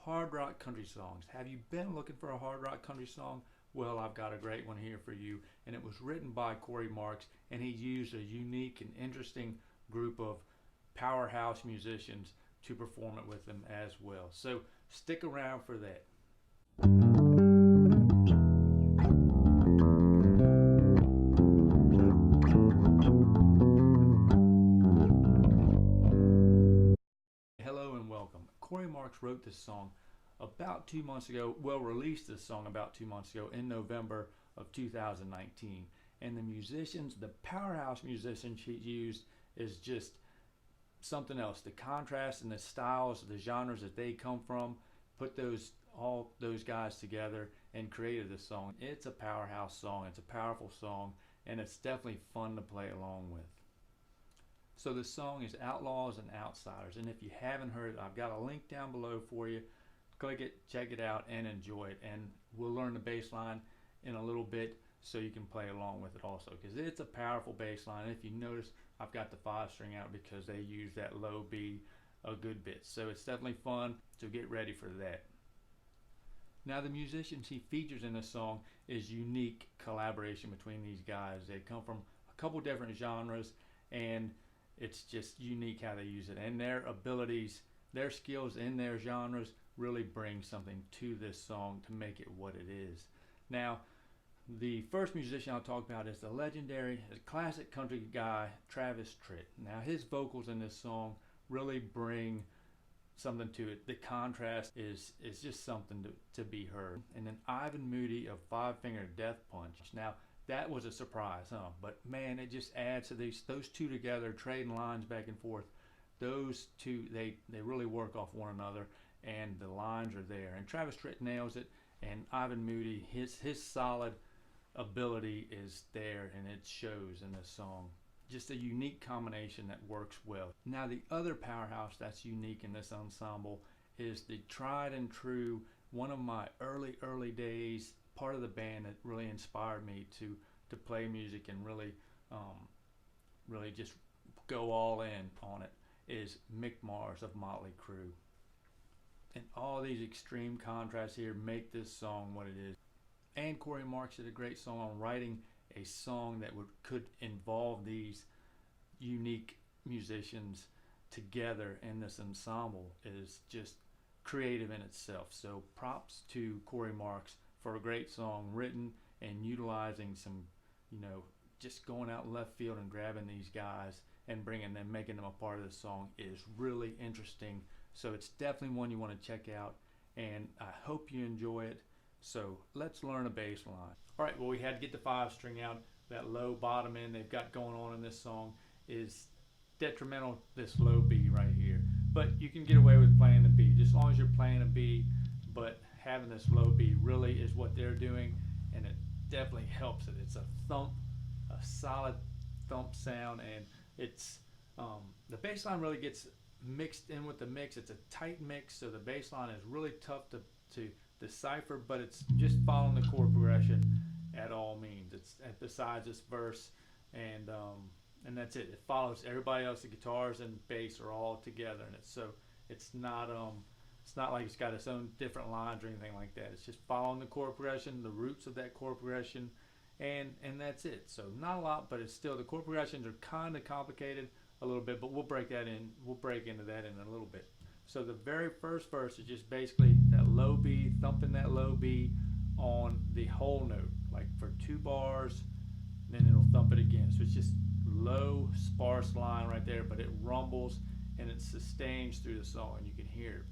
hard rock country songs. Have you been looking for a hard rock country song? Well, I've got a great one here for you, and it was written by Corey Marks, and he used a unique and interesting group of powerhouse musicians to perform it with him as well. So stick around for that. Hello and welcome. Corey Marks wrote this song about 2 months ago, released this song about 2 months ago in November of 2019. And the musicians, the powerhouse musicians he used is just something else. The contrast and the styles, the genres that they come from, put all those guys together and created this song. It's a powerhouse song, it's a powerful song, and it's definitely fun to play along with. So the song is Outlaws and Outsiders, and if you haven't heard it, I've got a link down below for you. Click it, check it out, and enjoy it. And we'll learn the bass line in a little bit so you can play along with it also, because it's a powerful bass line. If you notice, I've got the 5-string out because they use that low B a good bit. So it's definitely fun, so get ready for that. Now the musicians he features in this song is unique collaboration between these guys. They come from a couple different genres, and it's just unique how they use it. And their abilities, their skills in their genres really bring something to this song to make it what it is. Now, the first musician I'll talk about is the legendary, classic country guy, Travis Tritt. Now, his vocals in this song really bring something to it. The contrast is just something to be heard. And then Ivan Moody of Five Finger Death Punch. Now, that was a surprise, huh? But man, it just adds to those two together, trading lines back and forth. Those two, they really work off one another, and the lines are there. And Travis Tritt nails it, and Ivan Moody, his solid ability is there, and it shows in this song. Just a unique combination that works well. Now the other powerhouse that's unique in this ensemble is the tried and true, one of my early days, part of the band that really inspired me to play music and really just go all in on it, is Mick of Motley Crue. And all these extreme contrasts here make this song what it is. And Corey Marks did a great song on writing a song that could involve these unique musicians together in this ensemble. Is just creative in itself. So props to Corey Marks for a great song written and utilizing some, just going out left field and grabbing these guys and bringing them, making them a part of the song is really interesting. So it's definitely one you want to check out, and I hope you enjoy it. So let's learn a bass line. All right, well, we had to get the 5-string out. That low bottom end they've got going on in this song is detrimental, this low B right here. But you can get away with playing the B, just as long as you're playing a B, but having this low B really is what they're doing, and it definitely helps it. It's a thump, a solid thump sound, and it's the bass line really gets mixed in with the mix. It's a tight mix, so the bass line is really tough to decipher, but it's just following the chord progression at all means. It's besides this verse, and that's it. It follows everybody else. The guitars and bass are all together, and it's not like it's got its own different lines or anything like that. It's just following the chord progression, the roots of that chord progression, and that's it. So not a lot, but it's still, the chord progressions are kind of complicated a little bit, but we'll break into that in a little bit. So the very first verse is just basically that low B, thumping that low B on the whole note, like for 2 bars, then it'll thump it again. So it's just low, sparse line right there, but it rumbles and it sustains through the song, and you can hear it.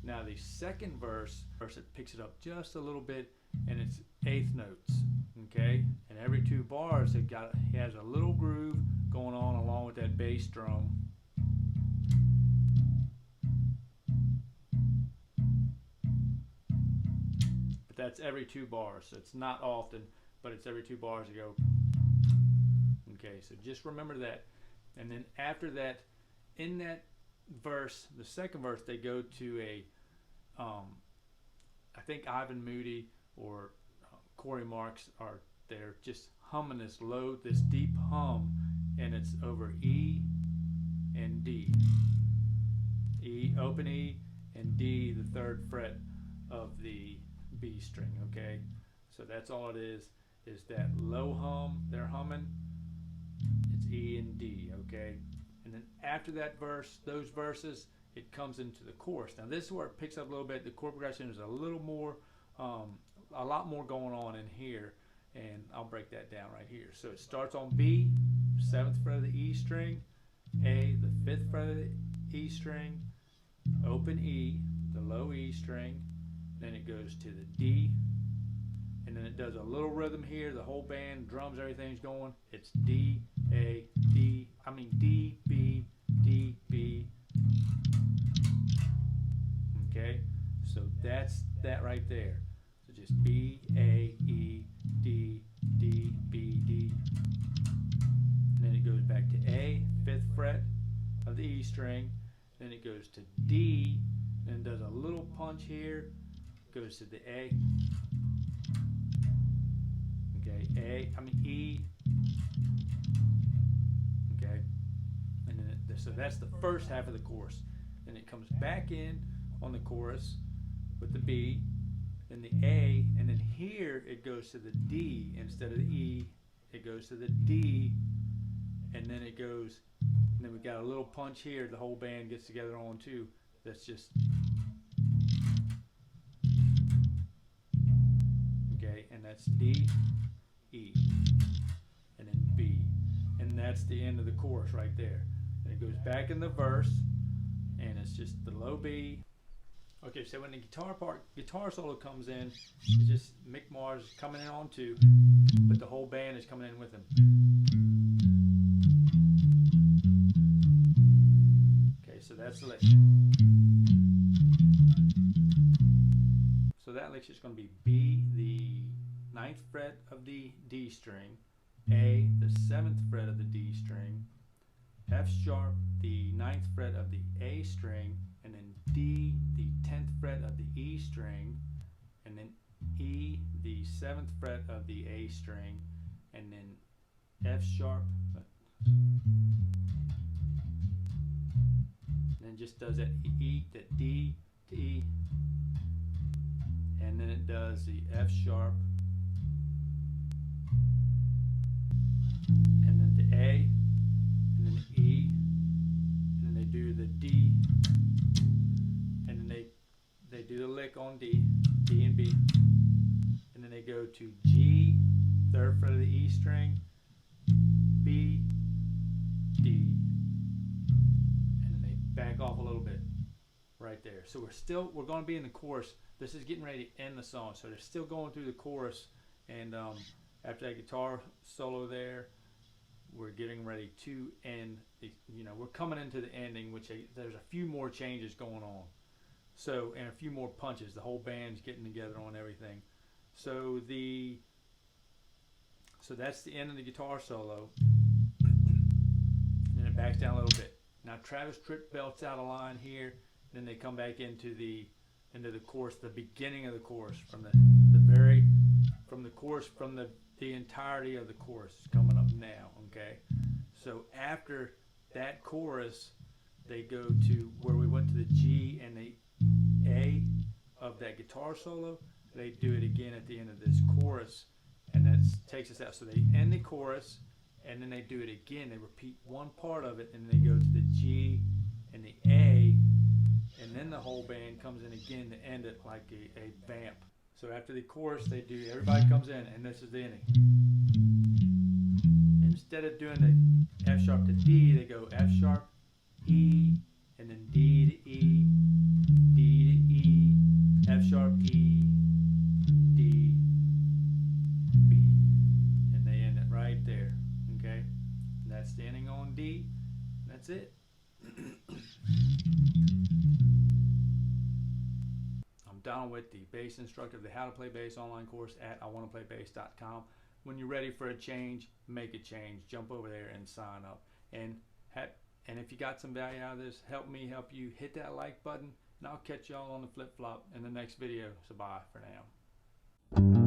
Now the second verse, it picks it up just a little bit, and it's 1/8 notes, okay? And every 2 bars, he has a little groove going on along with that bass drum. But that's every 2 bars, so it's not often, but it's every 2 bars you go. Okay, so just remember that. And then after that, in that verse, the second verse, they go to a I think Ivan Moody or Corey Marks are there just humming this deep hum, and it's over E and D. E, open E, and D, the 3rd fret of the B string, okay? So that's all it is that low hum, they're humming, it's E and D, okay? And then after that verse, those verses, it comes into the chorus. Now this is where it picks up a little bit. The chord progression is a little more, a lot more going on in here, and I'll break that down right here. So it starts on B, 7th fret of the E string, A, the 5th fret of the E string, open E, the low E string, then it goes to the D, and then it does a little rhythm here. The whole band, drums, everything's going. It's D, A, D, D, B, D, B. Okay, so that's that right there. So just B, A, E, D, D, B, D. And then it goes back to A, 5th fret of the E string. Then it goes to D, and does a little punch here. Goes to the A. Okay, E. Okay, and then so that's the first half of the chorus. Then it comes back in on the chorus with the B, then the A, and then here it goes to the D instead of the E. It goes to the D, and then it goes, and then we got a little punch here. The whole band gets together on too. That's just okay, and that's D, E, and then B, and that's the end of the chorus right there. And it goes back in the verse, and it's just the low B. Okay, so when the guitar solo comes in, it's just Mick Mars coming in on too, but the whole band is coming in with him. Okay, so that's the lick. So that lick's just going to be B, the 9th fret of the D string, A, the 7th fret of the D string, F sharp, the 9th fret of the A string, and then D, the 10th fret of the E string, and then E, the 7th fret of the A string, and then F sharp, and then just does that E, that D to E, and then it does the F sharp, and then the A, and then the E, and then they do the D, and then they do the lick on D, D and B, and then they go to G, 3rd fret of the E string, B, D, and then they back off a little bit right there. So we're going to be in the chorus. This is getting ready to end the song, so they're still going through the chorus, and after that guitar solo there, we're getting ready to end. We're coming into the ending, which there's a few more changes going on. So, and a few more punches. The whole band's getting together on everything. So that's the end of the guitar solo. And then it backs down a little bit. Now Travis Tritt belts out a line here. Then they come back into the chorus, the beginning of the chorus, from the entirety of the chorus is coming up now. Okay, so after that chorus, they go to where we went to the G and the A of that guitar solo. They do it again at the end of this chorus, and that takes us out. So they end the chorus, and then they do it again. They repeat one part of it, and they go to the G and the A, and then the whole band comes in again to end it like a vamp. So after the chorus, everybody comes in, and this is the ending. Instead of doing the F sharp to D, they go F sharp, E, and then D to E, D to E, F sharp, E, D, B, and they end it right there. Okay, and that's the ending on D. That's it. I'm Donald with the bass instructor of the How to Play Bass online course at iwantoplaybass.com. When you're ready for a change, make a change. Jump over there and sign up. And if you got some value out of this, help me help you. Hit that like button, and I'll catch y'all on the flip-flop in the next video. So bye for now.